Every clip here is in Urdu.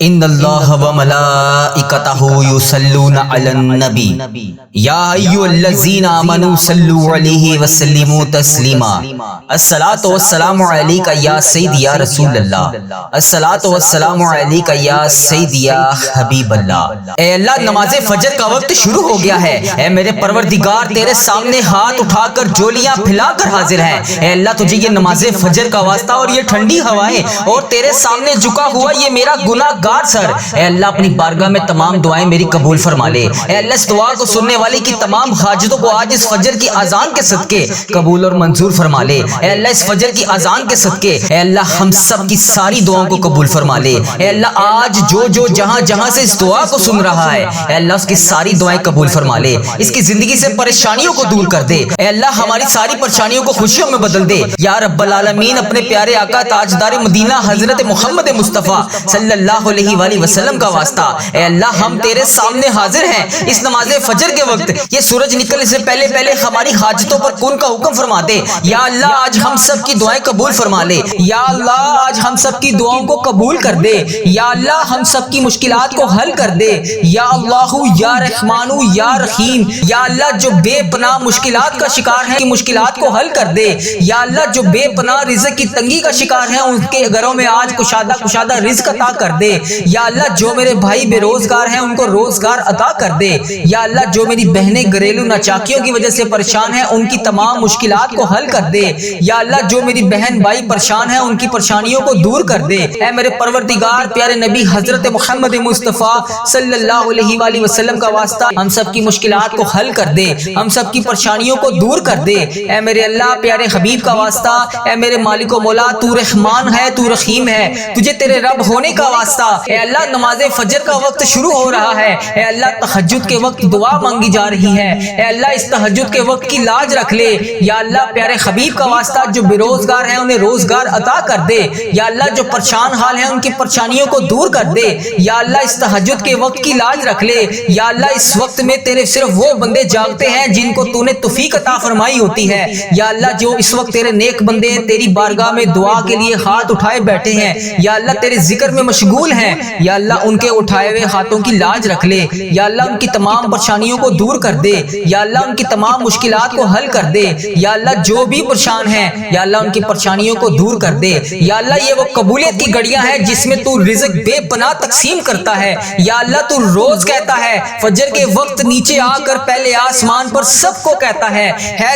ان اللہ و ملائکتہ یصلون علی النبی یا ایھا الذین آمنوا صلوا علیہ وسلموا تسلیما الصلاۃ والسلام علیک یا سیدی یا رسول اللہ الصلاۃ والسلام علیک یا سیدی یا حبیب اللہ۔ اے اللہ، نماز فجر کا وقت شروع ہو گیا ہے۔ اے میرے پروردگار، تیرے سامنے ہاتھ اٹھا کر جولیاں پھیلا کر حاضر ہیں۔ اے اللہ، تجھے یہ نماز فجر کا واسطہ اور یہ ٹھنڈی ہوائیں اور تیرے سامنے جھکا ہوا یہ میرا گناہ گار سر، اے اللہ اپنی بارگاہ میں تمام دعائیں میری قبول فرما لے۔ اے اللہ، اس دعا کو سننے والے کی تمام حاجتوں کو آج اس فجر کی اذان کے صدقے قبول اور منظور فرما لے۔ اے اللہ، اس فجر کی اذان کے صدقے اے اللہ ہم سب کی ساری دعاؤں کو قبول فرما لے۔ اے اللہ، آج جو جہاں جہاں سے اس دعا کو سن رہا ہے، اے اللہ اس کی ساری دعائیں قبول فرما لے۔ اس کی زندگی سے پریشانیوں کو دور کر دے۔ اے اللہ، ہماری ساری پریشانیوں کو خوشیوں میں بدل دے یا رب العالمین۔ اپنے پیارے آقا تاجدار مدینہ حضرت محمد مصطفیٰ صلی اللہ علیہ وآلہ وسلم کا واسطہ، اے اللہ ہم تیرے سامنے حاضر ہیں اس نماز فجر کے وقت۔ یہ سورج نکلنے سے پہلے پہلے ہماری حاجتوں پر کن کا حکم فرما دے۔ یا اللہ، آج ہم سب کی دعائیں قبول فرما لے۔ یا اللہ، آج ہم سب کی دعاؤں کو قبول کر دے۔ یا اللہ، ہم سب کی مشکلات کو حل کر دے۔ یا اللہ، یا رحمان، یا رحیم، یا اللہ جو بے پناہ مشکلات کا شکار ہیں، مشکلات کو حل کر دے۔ یا اللہ، جو بے پناہ رزق کی تنگی کا شکار ہیں، ان کے گھروں میں آج کشادہ رزق عطا کر دے۔ یا اللہ، جو میرے بھائی بے روزگار ہیں ان کو روزگار عطا کر دے۔ یا اللہ، جو میری بہنیں گھریلو ناچاکیوں کی وجہ سے پریشان ہیں ان کی تمام مشکلات کو حل کر دے۔ یا اللہ، جو میری بہن بھائی پریشان ہیں ان کی پریشانیوں کو دور کر دے۔ اے میرے پروردگار، پیارے نبی حضرت محمد مصطفیٰ صلی اللہ علیہ وآلہ وسلم کا واسطہ ہم سب کی مشکلات کو حل کر دے، ہم سب کی پریشانیوں کو دور کر دے۔ اے میرے اللہ، پیارے حبیب کا واسطہ، اے میرے مالک و مولا، تو رحمان ہے، تو رحیم ہے، تجھے تیرے رب ہونے کا واسطہ۔ اے اللہ، نماز فجر کا وقت شروع ہو رہا ہے۔ اے اللہ، تہجد کے وقت دعا مانگی جا رہی ہے۔ اے اللہ، اس تہجد کے وقت کی لاج رکھ لے۔ یا اللہ، پیارے حبیب کا واسطہ، جو بے روزگار ہیں انہیں روزگار عطا کر دے۔ یا اللہ، جو پریشان حال ہیں ان کی پریشانیوں کو دور کر دے۔ یا اللہ، اس تہجد کے وقت کی لاج رکھ لے۔ یا اللہ، اس وقت میں تیرے صرف وہ بندے جاگتے ہیں جن کو تو نے توفیق عطا فرمائی ہوتی ہے۔ یا اللہ، جو اس وقت تیرے نیک بندے تیری بارگاہ میں دعا کے لیے ہاتھ اٹھائے بیٹھے ہیں، یا اللہ تیرے ذکر میں مشغول ہیں، یا اللہ ان کے اٹھائے ہوئے ہاتھوں کی لاج رکھ لے۔ یا اللہ، ان کی تمام پریشانیوں کو دور کر دے۔ یا اللہ، ان کی تمام مشکلات کو حل کر دے۔ یا اللہ، جو بھی پریشان ہیں، یا اللہ ان کی پریشانیوں کو دور کر دے۔ یا اللہ، یہ وہ قبولیت کی گھڑیاں ہیں جس میں تو رزق بے پناہ تقسیم کرتا ہے۔ یا اللہ، تو روز کہتا ہے فجر کے وقت نیچے آ کر پہلے آسمان پر سب کو کہتا ہے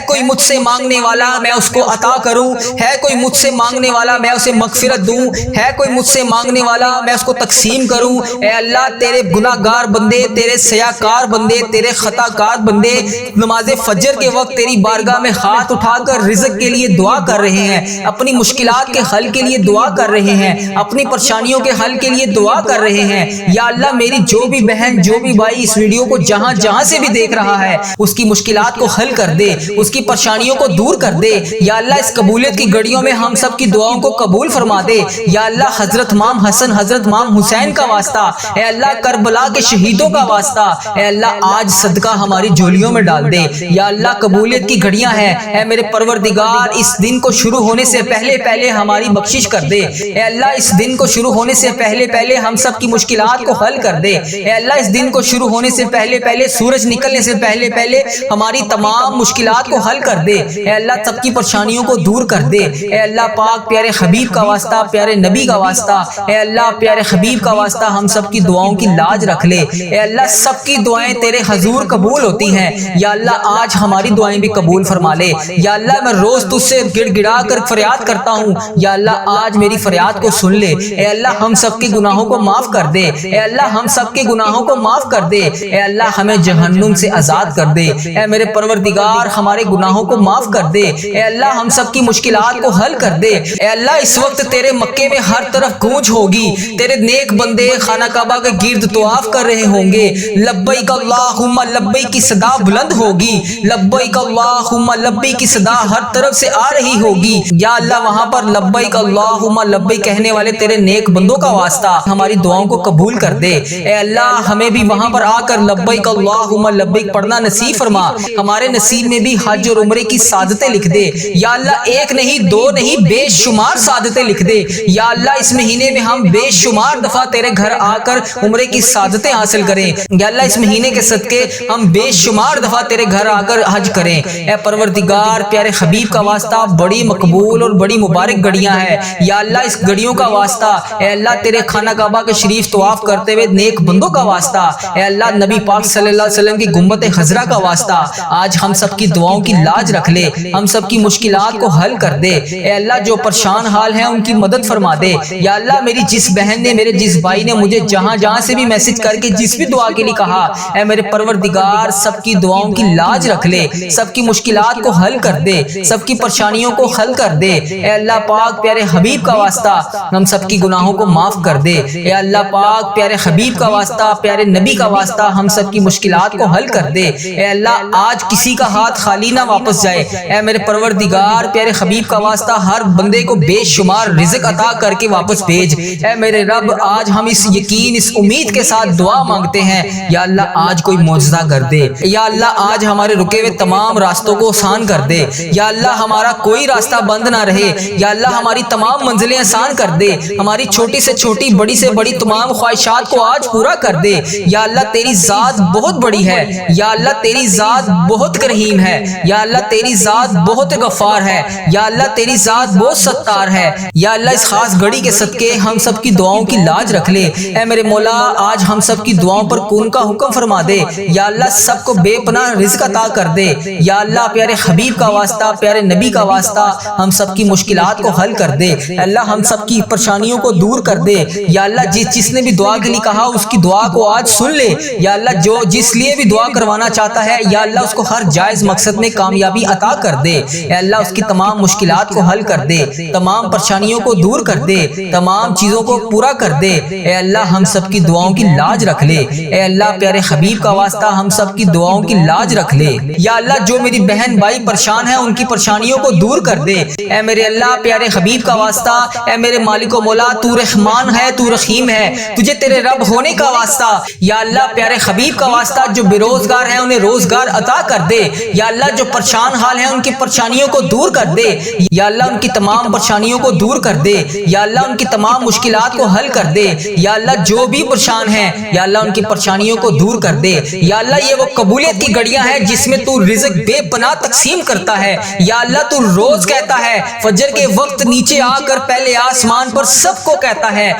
کوئی مجھ سے مانگنے والا میں اس کو عطا کروں، ہے کوئی مجھ سے مانگنے والا میں اسے مغفرت دوں، ہے کوئی مجھ سے مانگنے والا میں اس کو تقسیم کروں۔ اے اللہ، تیرے گناہ گار بندے، تیرے سیاکار بندے، تیرے خطا کار بندے نماز فجر کے وقت تیری بارگاہ میں ہاتھ اٹھا کر رزق کے لیے دعا کر رہے ہیں، اپنی مشکلات کے حل کے لیے دعا کر رہے ہیں، اپنی پریشانیوں کے حل کے لیے دعا کر رہے ہیں۔ یا اللہ، میری جو بھی بہن، جو بھی بھائی اس ویڈیو کو جہاں جہاں سے بھی دیکھ رہا ہے، اس کی مشکلات کو حل کر دے، اس کی پریشانیوں کو دور کر دے۔ یا اللہ، اس قبولیت کی گھڑیوں میں ہم سب کی دعاؤں کو قبول فرما دے۔ یا اللہ، حضرت امام حسن، حضرت امام حسین کا واسطہ، اے اللہ کربلا کے شہیدوں کا واسطہ، اے اللہ آج صدقہ ہماری جھولیوں میں ڈال دے۔ یا اللہ، قبولیت کی گھڑیاں ہیں، اے میرے پروردگار اس دن کو شروع ہونے سے پہلے پہلے ہماری بخشش کر دے۔ اے اللہ، اس دن کو شروع ہونے سے پہلے پہلے ہم سب کی مشکلات کو حل کر دے۔ اے اللہ، اس دن کو شروع ہونے سے پہلے پہلے، سورج نکلنے سے پہلے پہلے ہماری تمام مشکلات کو حل کر دے۔ اے اللہ، سب کی پریشانیوں کو دور کر دے۔ اے اللہ پاک، پیارے حبیب کا واسطہ، پیارے نبی کا واسطہ، اے اللہ پیارے حبیب کا واسطہ ہم سب کی دعاؤں کی لاج رکھ لے۔ اے اللہ، سب کی دعائیں تیرے حضور قبول ہوتی ہیں۔ یا اللہ، آج ہماری دعائیں بھی قبول فرما لے۔ یا اللہ، میں روز تجھ سے گڑ گڑا کر فریاد کرتا ہوں، یا اللہ آج میری فریاد کو سن لے۔ اے اللہ، ہم سب کے گناہوں کو معاف کر دے۔ اے اللہ، ہم سب کے گناہوں کو معاف کر دے۔ اے اللہ، ہمیں جہنم سے آزاد کر دے۔ اے میرے پروردگار، ہمارے گناہوں کو معاف کر دے۔ اے اللہ، ہم سب کی مشکلات کو حل کر دے۔ اے اللہ، اس وقت تیرے مکے میں ہر طرف گونج ہوگی، تیرے نیک بندے خانہ کعبہ کے گرد طواف کر رہے ہوں گے۔ لبیک اللہم لبیک کی صدا بلند ہوگی، لبیک اللہم لبیک کی صدا ہر طرف سے آ رہی ہوگی۔ یا اللہ، وہاں پر لبیک اللہم لبیک کہنے والے تیرے نیک بندوں کا واسطہ ہماری دعاؤں کو قبول کر دے۔ اے اللہ، ہمیں بھی وہاں پر آ کر لبیک اللہم لبیک پڑھنا نصیب فرما، ہمارے نصیب میں بھی حج اور عمرے کی سعادتیں لکھ دے۔ یا اللہ، ایک نہیں، دو نہیں، بے شمار سعادتیں لکھ دے۔ یا اللہ، اس مہینے میں ہم بے شمار دفعہ تیرے گھر آ کر عمرے کی سعادتیں حاصل کریں۔ یا اللہ اس مہینے کے صدقے ہم بے شمار دفعہ تیرے گھر آ کر حج کریں۔ اے پروردگار پیارے حبیب کا واسطہ بڑی مقبول اور بڑی مبارک گھڑیاں ہیں، یا اللہ اس گھڑیوں کا واسطہ، اے اللہ تیرے خانہ کعبہ کے شریف طواف کرتے ہوئے نیک بندوں کا واسطہ، اے اللہ نبی پاک صلی اللہ علیہ وسلم کی گنبد خضرا کا واسطہ، آج ہم سب کی دعاؤں کی لاج رکھ لے، ہم سب کی مشکلات کو حل کر دے۔ اے اللہ جو پریشان حال ہیں ان کی مدد فرما دے۔ یا اللہ میری جس بہن نے، میرے جس بھائی نے مجھے جہاں جہاں سے بھی میسج کر کے جس بھی دعا کے لیے کہا، اے میرے پروردگار سب کی دعاؤں کی لاج رکھ لے، سب کی مشکلات کو حل کر دے، سب کی پریشانیوں کو حل کر دے۔ اے اللہ پاک پیارے حبیب کا واسطہ ہم سب کی گناہوں کو معاف کر دے۔ اے اللہ پاک پیارے حبیب کا واسطہ، پیارے نبی کا واسطہ ہم سب کی مشکلات کو حل کر دے۔ اے اللہ آج کسی کا ہاتھ خالی نہ واپس جائے۔ اے میرے پروردگار پیارے حبیب کا واسطہ ہر بندے کو بے شمار رزق عطا کر کے واپس بھیج۔ اے میرے رب آج ہم اس یقین، اس امید کے ساتھ دعا مانگتے ہیں، یا اللہ آج کوئی معجزہ کر دے، یا اللہ آج ہمارے رکے ہوئے تمام راستوں کو آسان کر دے، یا اللہ ہمارا کوئی راستہ بند نہ رہے، یا اللہ ہماری تمام منزلیں آسان کر دے، ہماری چھوٹی سے چھوٹی بڑی سے بڑی تمام خواہشات کو آج پورا کر دے۔ یا اللہ تیری ذات بہت بڑی ہے، یا اللہ تیری ذات بہت کریم ہے، یا اللہ تیری ذات بہت غفار ہے، یا اللہ تیری ذات بہت ستار ہے۔ یا اللہ اس خاص گھڑی کے صدقے ہم سب کی دعاؤں کی لاج رکھ لے۔ اے میرے مولا آج ہم سب کی دعاؤں پر کون کا حکم فرما دے، یا اللہ سب کو بے پناہ رزق عطا کر دے۔ یا اللہ پیارے حبیب کا واسطہ، پیارے نبی کا واسطہ ہم سب کی مشکلات کو حل کر دے۔ اللہ ہم سب کی پریشانیوں کو دور کر دے۔ یا اللہ جس نے بھی دعا کے لیے کہا اس کی دعا کو آج سن لے۔ یا اللہ جو جس لیے بھی دعا کروانا چاہتا ہے، یا اللہ اس کو ہر جائز مقصد میں کامیابی عطا کر دے۔ اے اللہ اس کی تمام مشکلات کو حل کر دے، تمام پریشانیوں کو دور کر دے، تمام چیزوں کو پورا کر دے۔ اے اللہ ہم سب کی دعاؤں کی لاج رکھ لے۔ اے اللہ پیارے حبیب کا واسطہ ہم سب کی دعاؤں کی لاج رکھ لے۔ یا اللہ جو میری بہن بھائی پریشان ہیں ان کی پریشانیوں کو دور کر دے۔ اے میرے اللہ پیارے حبیب کا واسطہ، اے میرے مالک و مولا تو رحمان ہے، تو رحیم ہے، تجھے تیرے رب ہونے کا واسطہ، یا اللہ پیارے حبیب کا واسطہ جو بے روزگار ہیں انہیں روزگار عطا کر دے۔ یا اللہ جو پریشان حال ہیں ان کی پریشانیوں کو دور کر دے، یا اللہ ان کی تمام پریشانیوں کو دور کر دے، یا اللہ ان کی تمام مشکلات کو حل کر دے۔ یا اللہ جو بھی پریشان ہیں، یا اللہ ان کی پریشانیوں کو دور کر دے۔ یا اللہ یہ وہ قبولیت کی گھڑیاں ہیں جس میں تو رزق بے پناہ تقسیم کرتا ہے۔ یا اللہ تو روز کہتا ہے فجر کے وقت نیچے آ کر پہلے آسمان پر سب کو کہتا ہے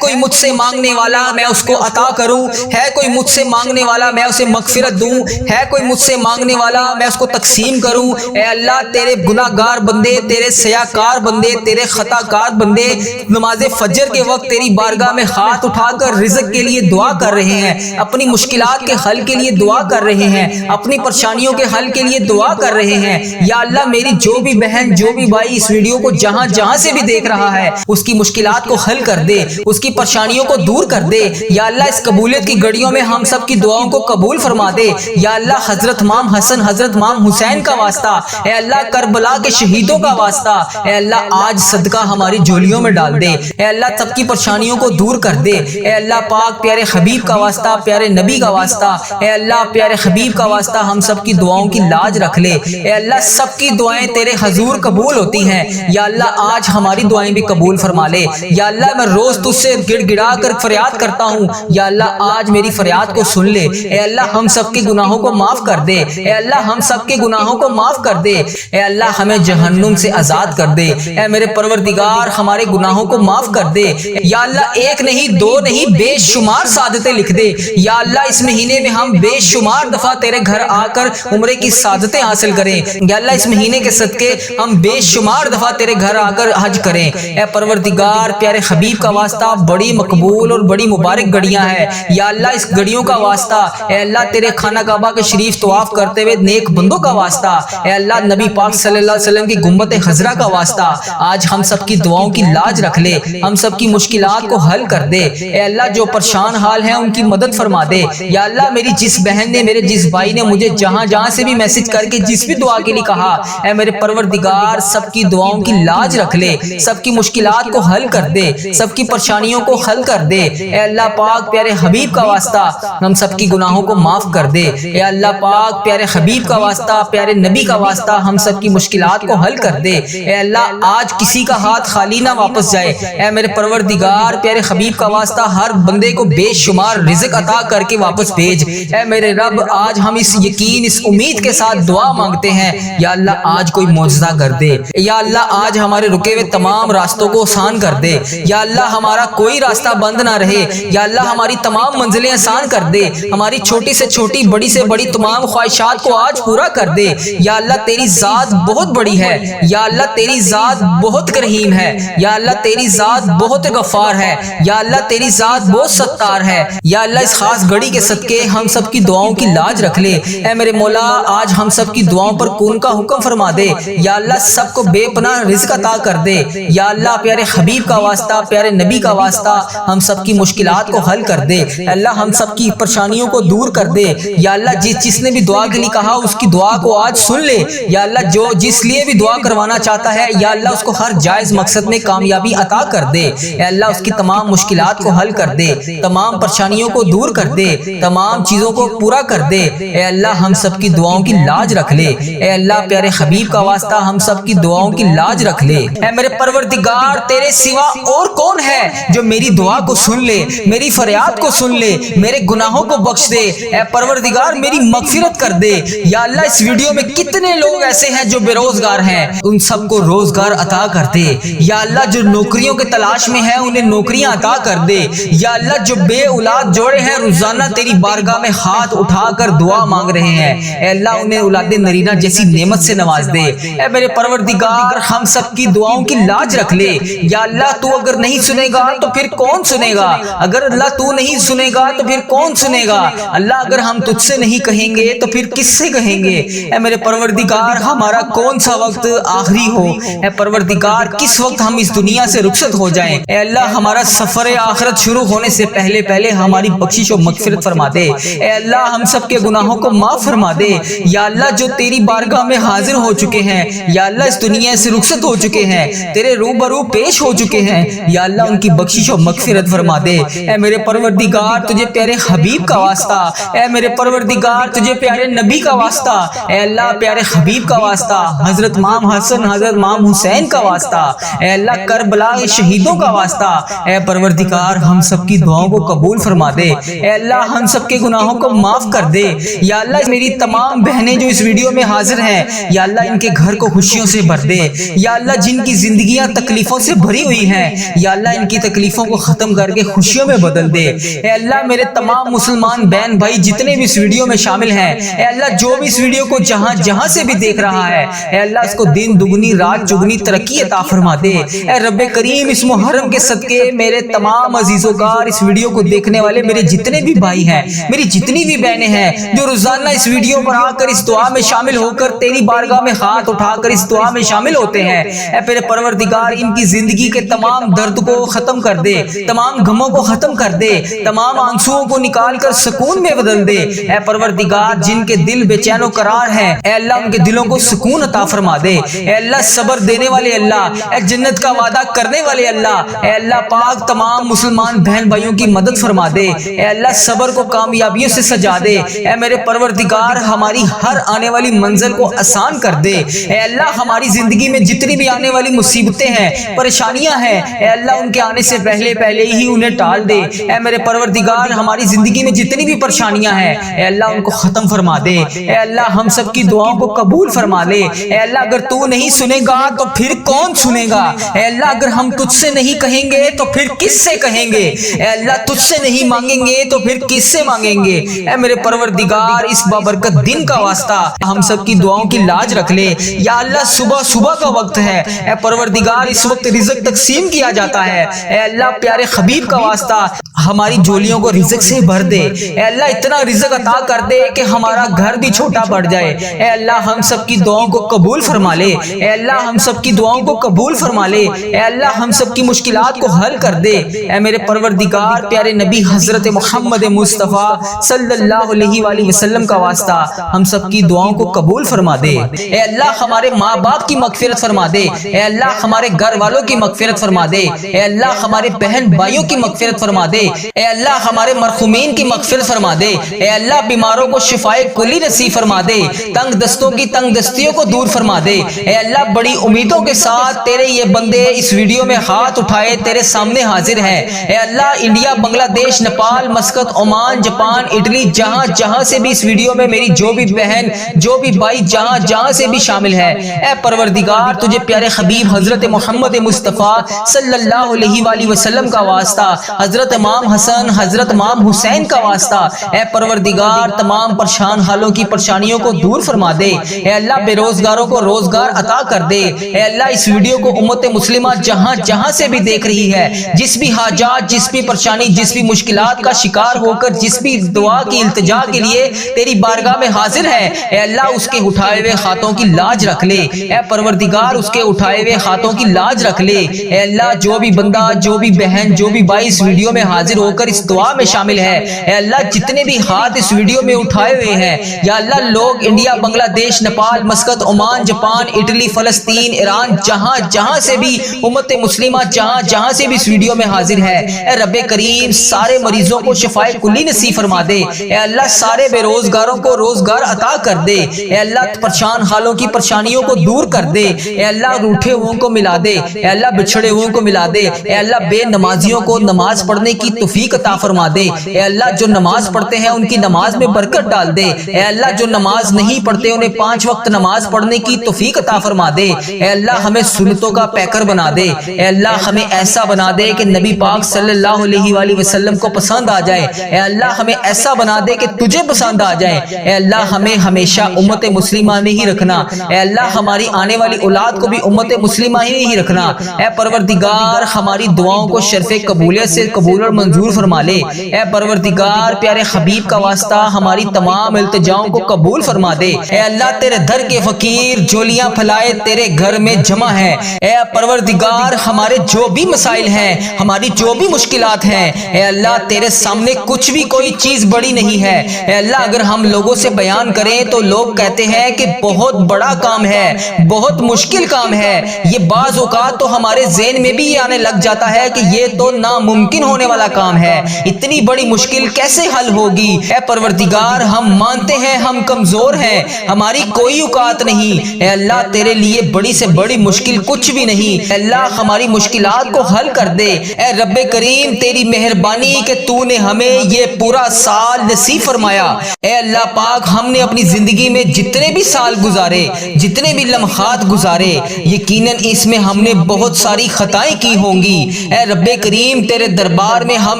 کوئی مجھ سے مانگنے والا میں اس کو عطا کروں، ہے کوئی مجھ سے مانگنے والا میں اسے مغفرت دوں، ہے کوئی مجھ سے مانگنے والا میں اس کو تقسیم کروں۔ اے اللہ تیرے گناہگار بندے، تیرے سیاکار بندے، تیرے خطا کار بندے نماز فجر کے وقت تیری بارگاہ میں ہاتھ اٹھا کر رزق کے لیے دعا کر رہے ہیں، اپنی مشکلات کے حل کے لیے دعا کر رہے ہیں، اپنی پریشانیوں کے حل کے لیے دعا کر رہے ہیں۔ یا اللہ میری جو بھی بہن جو بھی بھائی اس ویڈیو کو جہاں جہاں سے بھی دیکھ رہا ہے اس کی مشکلات کو حل کر دے، اس کی پریشانیوں کو دور کر دے۔ یا اللہ اس قبولیت کی گھڑیوں میں ہم سب کی دعاؤں کو قبول فرما دے۔ یا اللہ حضرت امام حسن، حضرت امام حسین کا واسطہ، اے اللہ کربلا کے شہیدوں کا واسطہ، اے اللہ آج صدقہ ہماری جھولیوں میں ڈال دے۔ اے اللہ سب کی پریشانیوں کو دور کر دے۔ اے اللہ پاک پیارے حبیب کا واسطہ، پیارے نبی کا واسطہ، اے اللہ پیارے حبیب کا واسطہ ہم سب کی دعاؤں کی لاج رکھ لے۔ اے اللہ سب کی دعائیں تیرے حضور قبول ہوتی ہیں، یا اللہ آج ہماری دعائیں بھی قبول فرما لے۔ یا اللہ میں روز تجھ سے گڑ گڑا کر فریاد کرتا ہوں، یا اللہ آج میری فریاد کو سن لے۔ اے اللہ ہم سب کے گناہوں کو معاف کر دے۔ اے اللہ ہم سب کے گناہوں کو معاف کر دے۔ اے اللہ ہمیں جہنم سے آزاد کر دے۔ اے میرے پروردگار ہمارے گناہوں کو معاف کر دے۔ یا اللہ ایک نہیں دو نہیں بے شمار سعادتیں لکھ دے۔ یا اللہ اس مہینے میں ہم بے شمار دفعہ تیرے گھر آ کر عمرے کی سعادتیں حاصل کریں۔ یا اللہ اس مہینے کے صدقے ہم بے شمار دفعہ تیرے گھر آ کر حج کریں۔ اے پروردگار پیارے حبیب کا واسطہ بڑی مقبول اور بڑی مبارک گھڑیاں ہیں، یا اللہ اس گھڑیوں کا واسطہ، اے اللہ تیرے خانہ کعبہ کے شریف طواف کرتے ہوئے نیک بندوں کا واسطہ، اے اللہ نبی پاک صلی اللہ علیہ وسلم کی گنبد خضرا کا واسطہ، آج ہم سب کی دعاؤں کی لاج رکھ لے، ہم سب کی مشکلات کو حل کر دے۔ اے اللہ جو پریشان حال ہیں ان کی مدد فرما دے۔ یا اللہ میری جس بہن نے، میرے جس بھائی نے مجھے جہاں جہاں سے بھی میسج کر کے جس بھی دعا کے لیے کہا، اے میرے پروردگار سب کی دعاؤں کی لاج رکھ لے، سب کی مشکلات کو حل کر دے، سب کی پریشانیوں کو حل کر دے۔ اے اللہ پاک پیارے حبیب کا واسطہ ہم سب کی گناہوں کو معاف کر دے۔ اے اللہ پاک پیارے حبیب کا واسطہ، پیارے نبی کا واسطہ ہم سب کی مشکلات کو حل کر دے۔ اے اللہ آج کسی کا ہاتھ خالی نہ واپس جائے۔ اے میرے پروردگار پروردگار پیارے حبیب کا واسطہ ہر بندے کو بے شمار رزق عطا کر کے واپس بھیج۔ اے میرے رب آج ہم اس یقین اس امید کے ساتھ دعا مانگتے ہیں، یا اللہ آج کوئی معجزہ کر دے، یا اللہ آج ہمارے رکے ہوئے تمام راستوں کو آسان کر دے، یا اللہ ہمارا کوئی راستہ بند نہ رہے، یا اللہ ہماری تمام منزلیں آسان کر دے، ہماری چھوٹی سے چھوٹی بڑی سے بڑی تمام خواہشات کو آج پورا کر دے۔ یا اللہ تیری ذات بہت بڑی ہے، یا اللہ تیری ذات بہت کریم ہے، یا اللہ تیری ذات بہت غفار ہے، یا اللہ تیری ذات بہت ستار ہے۔ یا اللہ اس خاص گھڑی کے صدقے ہم سب کی دعاؤں کی لاج رکھ لے۔ اے میرے مولا آج ہم سب کی دعاؤں پر کون کا حکم فرما دے، یا اللہ سب کو بے پناہ رزق عطا کر دے۔ یا اللہ پیارے حبیب کا واسطہ پیارے نبی کا واسطہ ہم سب کی مشکلات کو حل کر دے، اللہ ہم سب کی پریشانیوں کو دور کر دے۔ یا اللہ جس نے بھی دعا کے لیے کہا اس کی دعا کو آج سن لے، یا اللہ جو جس لیے بھی دعا کروانا چاہتا ہے یا اللہ اس کو ہر جائز مقصد میں کامیابی عطا کر دے۔ اے اللہ اس کی تمام مشکلات کو حل کر دے، تمام پریشانیوں کو دور کر دے، تمام چیزوں کو پورا کر دے۔ اے اللہ ہم سب کی دعاؤں کی لاج رکھ لے، اے اللہ پیارے حبیب کا واسطہ ہم سب کی دعاؤں کی لاج رکھ لے۔ اے میرے پروردگار تیرے سوا اور کون ہے جو میری دعا کو سن لے، میری فریاد کو سن لے، میرے گناہوں کو بخش دے۔ اے پروردگار میری مغفرت کر دے۔ یا اللہ اس ویڈیو میں کتنے لوگ ایسے ہیں جو بے روزگار ہیں، ان سب کو روزگار عطا کر دے۔ یا اللہ جو نوکریوں کے تلاش میں ہیں انہیں نوکریاں عطا کر دے۔ یا اللہ جو بے اولاد جوڑے ہیں روزانہ تیری بارگاہ میں ہاتھ اٹھا کر دعا مانگ رہے ہیں، اے اللہ انہیں اولاد نرینہ جیسی نعمت سے نواز دے۔ اے میرے پروردگار ہم سب کی دعاؤں کی لاج رکھ لے۔ یا اللہ تو اگر نہیں سنے گا تو پھر کون سنے گا، اگر اللہ تو نہیں سنے گا تو پھر کون سنے گا، اللہ اگر ہم تجھ سے نہیں کہیں گے تو پھر کس سے کہیں گے۔ اے میرے پروردگار ہمارا کون سا وقت آخری ہو، اے پروردگار کس وقت ہم اس دنیا سے رخصت ہو جائیں، اے اللہ ہمارا سفر آخرت شروع ہونے سے پہلے ہماری بخشش و مغفرت فرما دے۔ اے اللہ ہم سب کے گناہوں کو معاف فرما دے۔ یا اللہ جو تیری بارگاہ میں حاضر ہو چکے ہیں، یا اللہ اس دنیا سے رخصت ہو چکے ہیں، تیرے روبرو پیش ہو چکے ہیں، یا اللہ ان کی بخشش و مغفرت فرما دے۔ اے میرے پروردگار تجھے پیارے حبیب کا واسطہ، اے میرے پروردگار تجھے پیارے نبی کا واسطہ، اے اللہ پیارے حبیب کا واسطہ، حضرت امام حسن حضرت امام حسین کا واسطہ، اے اللہ کربلا کے شہیدوں کا واسطہ، اے پروردگار ہم سب کی دعاؤں کو قبول فرما دے۔ اے اللہ ہم سب کے گناہوں کو معاف کر دے۔ یا اللہ میری تمام بہنیں جو اس ویڈیو میں حاضر ہیں، یا اللہ ان کے گھر کو خوشیوں سے بھر دے۔ یا اللہ جن کی زندگیاں تکلیفوں سے بھری ہوئی ہیں، یا اللہ ان کی تکلیفوں کو ختم کر کے خوشیوں میں بدل دے۔ اے اللہ میرے تمام مسلمان بہن بھائی جتنے بھی اس ویڈیو میں شامل ہیں، اے اللہ جو بھی اس ویڈیو کو جہاں سے بھی دیکھ رہا ہے، اے اللہ اس کو دن دگنی رات چگنی ترقی عطا فرما دے۔ اے رب کریم اس محرم کے صدقے میرے تمام عزیزوں کا اس ویڈیو کو دیکھنے والے میرے جتنے بھی بھائی ہیں، میری جتنی بھی بہنیں ہیں جو روزانہ اس ویڈیو پر آ کر اس دعا میں شامل ہو کر تیری بارگاہ میں ہاتھ اٹھا کر اس دعا میں شامل ہوتے ہیں، اے میرے پروردگار ان کی زندگی کے تمام درد کو ختم کر دے، تمام غموں کو ختم کر دے، تمام آنسوؤں کو نکال کر سکون میں بدل دے۔ اے پروردگار جن کے دل بے چین و قرار ہیں، اے اللہ ان کے دلوں کو سکون عطا فرما دے۔ اے اللہ صبر دینے والے اللہ، اے جنت کا وعدہ کرنے والے اللہ، اے اللہ پاک تمام مسلمان بہن بھائیوں کی مدد فرما دے۔ اے اللہ صبر کو کامیابیوں سے سجا دے۔ اے میرے پروردگار ہماری ہر آنے والی منزل کو آسان کر دے۔ اے اللہ ہماری زندگی میں جتنی بھی آنے والی مصیبتیں ہیں، پریشانیاں ہیں، اے اللہ ان کے آنے سے پہلے ہی انہیں ٹال دے۔ اے میرے پروردگار ہماری زندگی میں جتنی بھی پریشانیاں ہیں، اے اللہ ان کو ختم فرما دے۔ اے اللہ ہم سب کی دعاؤں کو قبول فرما لے۔ اے اللہ اگر تو نہیں سنے گا تو پھر کون سنے گا، اے اللہ اگر ہم تجھ سے نہیں کہیں گے تو پھر کس سے کہیں گے، اے اللہ تجھ سے نہیں مانگیں گے تو پھر کس سے مانگیں گے۔ اے میرے پروردگار اس بابرکت دن کا واسطہ ہم سب کی دعاؤں کی لاج رکھ لے۔ یا اللہ صبح کا وقت ہے، اے پروردگار اس وقت رزق تقسیم کیا جاتا ہے، اے اللہ پیارے حبیب کا واسطہ ہماری جولیوں کو رزق سے بھر دے۔ اے اللہ اتنا رزق عطا کر دے کہ ہمارا گھر بھی چھوٹا پڑ جائے۔ اے اللہ ہم سب کی دعاؤں کو قبول فرما لے۔ اے اللہ ہم سب کی دعاؤں کو قبول فرما لے۔ اے اللہ ہم سب کی مشکلات کو حل کر دے۔ اے میرے پروردگار پیارے نبی حضرت محمد مصطفیٰ صلی اللہ علیہ وآلہ وسلم کا واسطہ ہم سب کی دعاؤں کو قبول فرما دے۔ اے اللہ ہمارے ماں باپ کی مغفرت فرما دے۔ اے اللہ ہمارے گھر والوں کی مغفرت فرما دے۔ اے اللہ ہمارے بہن بھائیوں کی مغفرت فرما دے۔ اے اللہ ہمارے مرحومین کی مغفرت فرما دے۔ اے اللہ بیماروں کو شفائے کلی نصیب فرما دے۔ تنگ دستوں کی تنگ دستیوں کو دور فرما دے۔ اے اللہ بڑی امیدوں کے ساتھ تیرے یہ بندے اس ویڈیو میں ہاتھ اٹھائے تیرے سامنے سامنے حاضر ہیں۔ اے اللہ انڈیا، بنگلہ دیش، Nepal, Muscat, Oman, Japan, Italy, جہاں جہاں سے بھی اس ویڈیو میں میری جو بھی بہن جو بھی بھائی جہاں جہاں سے بھی شامل ہے، اے پروردگار تجھے پیارے حبیب حضرت محمد مصطفیٰ صلی اللہ علیہ وآلہ وسلم کا واسطہ، حضرت امام حسن، حضرت امام حسین کا واسطہ، اے پروردگار تمام پریشان حالوں کی پریشانیوں کو دور فرما دے۔ اے اللہ بے روزگاروں کو روزگار عطا کر دے۔ اے اللہ اس ویڈیو کو امت مسلمہ جہاں جہاں سے بھی دیکھ رہی ہے، جس بھی حاجات، جس بھی پریشانی، جس بھی مشکلات کا شکار ہو کر جس بھی دعا کی التجا کے لیے تیری بارگاہ میں حاضر ہے، اے اللہ اس کے اٹھائے ہوئے ہاتھوں کی لاج رکھ لے۔ اے پروردگار اس کے اٹھائے ہوئے ہاتھوں کی لاج رکھ لے۔ اے اللہ جو بھی بندہ، جو بھی بہن، جو بھی بھائی اس ویڈیو میں حاضر ہو کر اس دعا میں شامل ہے، اے اللہ جتنے بھی ہاتھ اس ویڈیو میں اٹھائے ہوئے ہیں، یا اللہ لوگ انڈیا، بنگلہ دیش، Nepal, Muscat, Oman, Japan, Italy, فلسطین، ایران، جہاں جہاں سے بھی امت مسلمہ جہاں جہاں سے بھی اس ویڈیو میں حاضر ہے، اے رب کریم سارے مریضوں کو شفائے کلی نصیب فرما دے۔ اے اللہ سارے بے روزگاروں کو روزگار عطا کر دے۔ اے اللہ پریشان حالوں کی پریشانیوں کو دور کر دے۔ اے اللہ روٹھے ہوئوں کو ملا دے۔ اے اللہ بچھڑے ہوئوں کو ملا دے۔ اے اللہ بے نمازیوں کو نماز پڑھنے کی توفیق عطا فرما دے۔ اے اللہ جو نماز پڑھتے ہیں ان کی نماز میں برکت ڈال دے۔ اے اللہ جو نماز نہیں پڑھتے انہیں 5 وقت نماز پڑھنے کی توفیق عطا فرما دے۔ اے اللہ ہمیں سنتوں کا پیکر بنا دے۔ اے اللہ ہمیں ایسا بنا دے کہ نبی پاک صلی اللہ علیہ وآلہ وسلم کو پسند آ جائے۔ اے اللہ ہمیں ایسا بنا دے کہ تجھے پسند آ جائے۔ اے اللہ ہمیں ہمیشہ امت مسلمہ میں ہی رکھنا۔ اے اللہ ہماری آنے والی اولاد کو بھی امت مسلمہ ہی رکھنا۔ اے پروردگار ہماری دعاؤں کو شرف قبولیت سے قبول اور منظور فرما لے۔ اے پروردگار پیارے حبیب کا واسطہ ہماری تمام التجاؤں کو قبول فرما دے۔ اے اللہ تیرے در کے فقیر جولیاں پھیلائے تیرے گھر میں جمع ہے۔ اے پروردگار ہمارے جو بھی مسائل ہیں، ہماری جو بھی مشکلات ہیں، اے اللہ تیرے سامنے کچھ بھی کوئی چیز بڑی نہیں ہے۔ اے اللہ اگر ہم لوگوں سے بیان کریں تو لوگ کہتے ہیں کہ بہت بڑا کام ہے، بہت مشکل کام ہے۔ یہ بعض اوقات تو ہمارے ذہن میں بھی یہ آنے لگ جاتا ہے کہ یہ تو ناممکن ہونے والا کام ہے، اتنی بڑی مشکل کیسے حل ہوگی؟ اے پروردگار ہم مانتے ہیں ہم کمزور ہیں، ہماری کوئی اوقات نہیں۔ اے اللہ تیرے لیے بڑی سے بڑی مشکل کچھ بھی نہیں۔ اے اللہ ہماری مشکلات کو حل کر دے۔ اے رب کریم تیری مہربانی کہ تو نے ہمیں یہ پورا سال نصیب فرمایا۔ اے اللہ پاک ہم نے اپنی زندگی میں جتنے بھی سال گزارے، جتنے بھی لمحات گزارے، یقیناً اس میں ہم نے بہت ساری خطائیں کی ہوں گی۔ اے رب کریم تیرے دربار میں ہم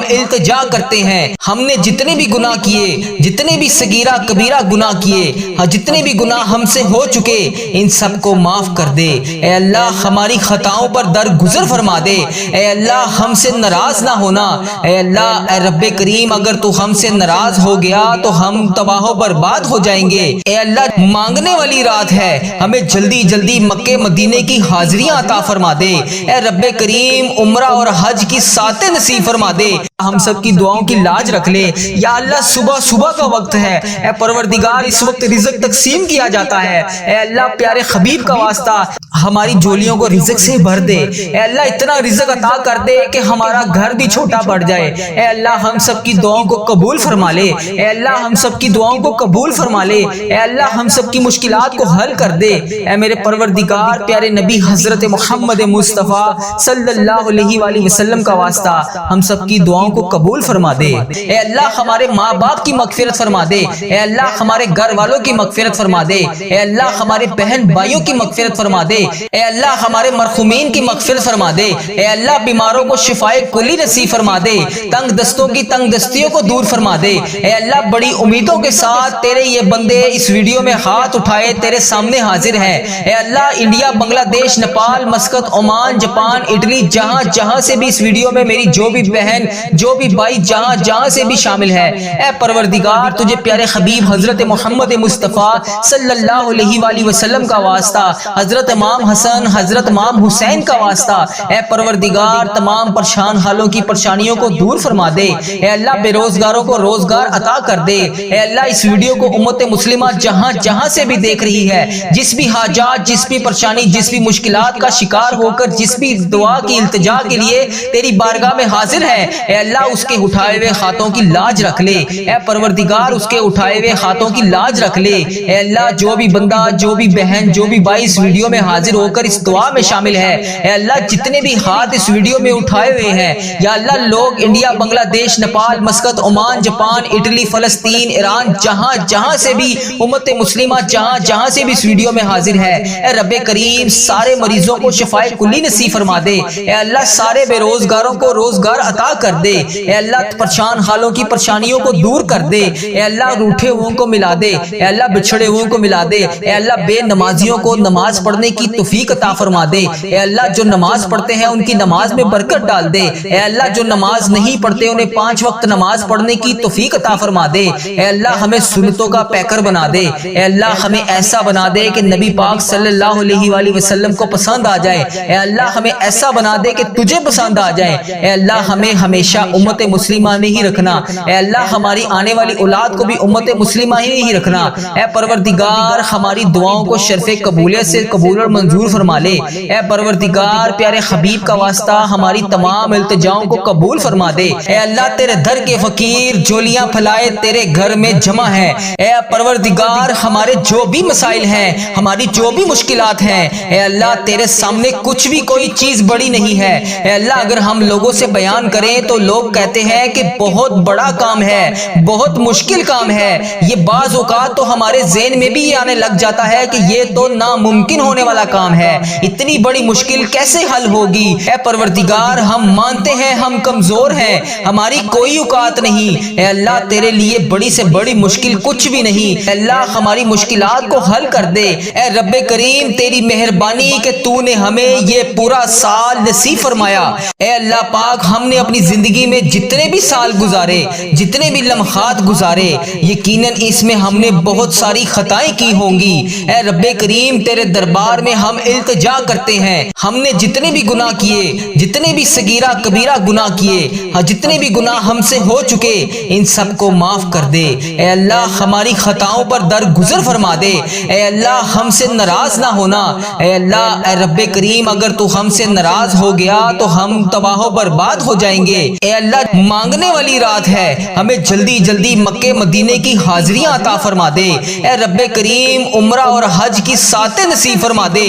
التجا کرتے ہیں، ہم نے جتنے بھی گناہ کیے، جتنے بھی صغیرہ کبیرہ گناہ کیے، جتنے بھی گناہ ہم سے ہو چکے، ان سب کو معاف کر دے۔ اے اللہ ہماری خطاؤں پر درگزر فرما دے۔ اے اللہ ہم سے ناراض نہ ہونا۔ اے اللہ اے رب کریم اگر تو ہم سے ناراض ہو گیا تو ہم تباہ و برباد ہو جائیں گے۔ اے اللہ مانگنے والی رات ہے، ہمیں جلدی جلدی مکے مدینے کی حاضریاں عطا فرما دے۔ اے رب کریم عمرہ اور حج کی ساتیں نصیب فرما دے۔ ہم سب کی دعاؤں کی لاج رکھ لے۔ یا اللہ صبح صبح کا وقت ہے، اے پروردگار اس وقت رزق تقسیم کیا جاتا ہے۔ اے اللہ پیارے حبیب کا واسطہ ہماری جولیوں کو رزق سے بھر دے۔ اے اللہ اتنا رزق عطا کر دے کہ ہمارا گھر بھی چھوٹا بڑھ جائے۔ اے اللہ ہم سب کی دعاؤں کو قبول فرما لے۔ اے اللہ ہم سب کی دعاؤں کو قبول فرما لے۔ اے اللہ ہم سب کی مشکلات کو حل کر دے۔ اے میرے پروردگار پیارے نبی حضرت محمد مصطفیٰ صلی اللہ علیہ وآلہ وسلم کا واسطہ ہم سب کی دعاؤں کو قبول فرما دے۔ اے اللہ ہمارے ماں باپ کی مغفرت فرما دے۔ اے اللہ ہمارے گھر والوں کی مغفرت فرما دے۔ اے اللہ ہمارے بہن بھائیوں کی مغفرت فرما دے۔ اے اللہ ہمارے مرحومین کی مغفرت فرما دے۔ اے اللہ بیماروں کو شفائے کلی نصیب فرما دے، تنگ دستوں کی تنگ دستیوں کو دور فرما دے۔ اے اللہ بڑی امیدوں کے ساتھ تیرے یہ بندے اس ویڈیو میں ہاتھ اٹھائے تیرے سامنے حاضر ہیں۔ اے اللہ انڈیا، بنگلہ دیش، Nepal, Muscat, Oman, Japan, Italy, جہاں جہاں سے بھی اس ویڈیو میں میری جو بھی بہن جو بھی بھائی جہاں جہاں سے بھی شامل ہے، اے پروردگار تجھے پیارے حبیب حضرت محمد مصطفیٰ صلی اللہ علیہ وآلہ وسلم کا واسطہ، حضرت امام حسن، حضرت امام حسین کا واسطہ، اے پروردگار تمام پریشان حالوں کی پریشانیوں کو دور فرما دے۔ اے اللہ بے روزگاروں کو روزگار عطا کر دے۔ اے اللہ اس ویڈیو کو امت مسلمہ جہاں جہاں سے بھی دیکھ رہی ہے، جس بھی حاجات، جس بھی پریشانی، جس بھی مشکلات کا شکار ہو کر جس بھی دعا کی التجا کے لیے تیری بارگاہ میں حاضر ہے، اے اللہ اس کے اٹھائے ہوئے ہاتھوں کی لاج رکھ لے۔ اے پروردگار اس کے اٹھائے ہوئے ہاتھوں کی لاج رکھ لے۔ اے اللہ جو بھی بندہ، جو بھی بہن، جو بھی بھائی اس ویڈیو میں حاضر حاضر ہو کر اس دعا میں شامل ہے۔ اے اللہ جتنے بھی ہاتھ اس ویڈیو میں اٹھائے ہوئے ہیں یا اللہ لوگ انڈیا، بنگلہ دیش، Nepal, Muscat, Oman, Japan, Italy, فلسطین، ایران، جہاں سے بھی امت مسلمہ جہاں سے بھی اس ویڈیو میں حاضر ہے، اے رب کریم سارے مریضوں کو شفائے کلی نصیب فرما دے۔ اے اللہ سارے بے روزگاروں کو روزگار عطا کر دے۔ اے اللہ پریشان حالوں کی پریشانیوں کو دور کر دے۔ اے اللہ روٹھے ہوئوں کو ملا دے۔ اے اللہ بچھڑے ہوئوں کو ملا دے۔ اے اللہ بے نمازیوں کو نماز پڑھنے کی توفیق عطا فرما دے۔ اے اللہ جو نماز پڑھتے ہیں ان کی نماز میں برکت ڈال دے۔ اے اللہ جو نماز نہیں پڑھتے انہیں 5 وقت نماز پڑھنے کی توفیق عطا فرما دے۔ اے اللہ ہمیں سنتوں کا پیکر بنا دے۔ اے اللہ ہمیں ایسا بنا دے کہ نبی پاک صلی اللہ علیہ وآلہ وسلم کو پسند آ جائے۔ اے اللہ ہمیں ایسا بنا دے کہ تجھے پسند آ جائے۔ اے اللہ ہمیں ہمیشہ امت مسلمہ میں ہی رکھنا۔ اے اللہ ہماری آنے والی اولاد کو بھی امت مسلمہ ہی رکھنا۔ اے پروردگار ہماری دعاؤں کو شرف قبولیت سے قبول اور منظور فرما لے۔ اے پروردگار پیارے حبیب کا واسطہ ہماری تمام التجاؤں کو قبول فرما دے۔ اے اللہ تیرے در کے فقیر جولیاں پھلائے تیرے گھر میں جمع ہے۔ اے پروردگار ہمارے جو بھی مسائل ہیں، ہماری جو بھی مشکلات ہیں، اے اللہ تیرے سامنے کچھ بھی کوئی چیز بڑی نہیں ہے۔ اے اللہ اگر ہم لوگوں سے بیان کریں تو لوگ کہتے ہیں کہ بہت بڑا کام ہے، بہت مشکل کام ہے۔ یہ بعض اوقات تو ہمارے ذہن میں بھی یہ آنے لگ جاتا ہے کہ یہ تو ناممکن ہونے والا کام ہے، اتنی بڑی مشکل کیسے حل ہوگی؟ اے پروردگار ہم مانتے ہیں ہم کمزور ہیں، ہماری کوئی اوقات نہیں۔ اے اللہ تیرے لیے بڑی سے بڑی مشکل کچھ بھی نہیں۔ اے اللہ ہماری مشکلات کو حل کر دے۔ اے رب کریم تیری مہربانی کہ تو نے ہمیں یہ پورا سال نصیب فرمایا۔ اے اللہ پاک ہم نے اپنی زندگی میں جتنے بھی سال گزارے، جتنے بھی لمحات گزارے، یقیناً اس میں ہم نے بہت ساری خطائیں کی ہوں گی۔ اے رب کریم تیرے دربار میں ہم التجا کرتے ہیں، ہم نے جتنے بھی گناہ کیے، جتنے بھی صغیرہ کبیرہ گناہ کیے، جتنے بھی گناہ ہم سے ہو چکے، ان سب کو معاف کر دے۔ اے اللہ ہماری خطاؤں پر درگزر فرما دے۔ اے اللہ ہم سے ناراض نہ ہونا۔ اے اللہ اے رب کریم اگر تو ہم سے ناراض ہو گیا تو ہم تباہ و برباد ہو جائیں گے۔ اے اللہ مانگنے والی رات ہے، ہمیں جلدی جلدی مکے مدینے کی حاضریاں عطا فرما دے۔ اے رب کریم عمرہ اور حج کی ساتیں نصیب فرما دے۔